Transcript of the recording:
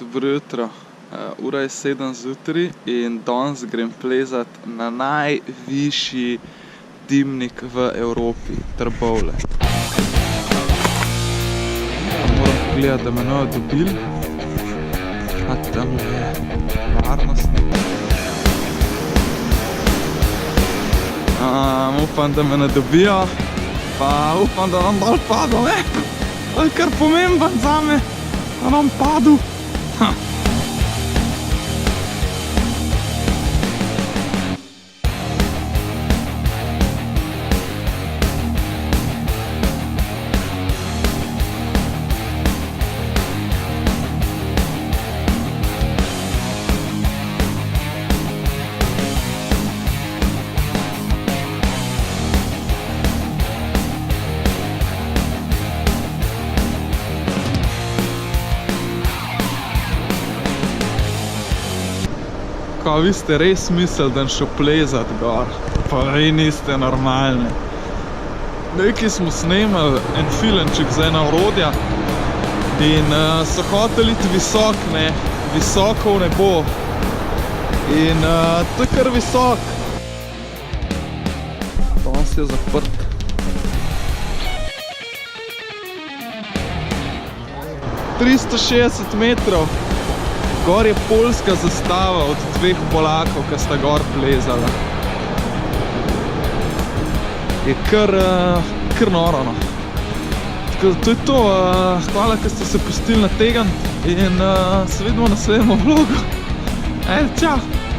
Dobro jutro. Ura je 7 zjutraj in danes grem plezat na najvišji dimnik v Evropi, Trbovlje. Moram pogledati, da me ne bodo dobili. A tam je varnostnik. Upam, da me ne dobijo. Pa upam, da nam dol padel, To je kar pomemben zame, da nam padel. Ko vi ste res mislili, da šel plezat gor, pa vi niste normalni. Nekaj smo snemali en filmček za ena orodja in so hoteli iti visoko v nebo. In to je kar visok. Danes je zaprt. ...360 metrov. Gor je poljska zastava od dveh Polakov, ki sta gor plezala. Je kar noro, no. Tako da to je to. Hvala, ker ste se pustili nategniti in se vidimo na naslednjem vlogu. Čau!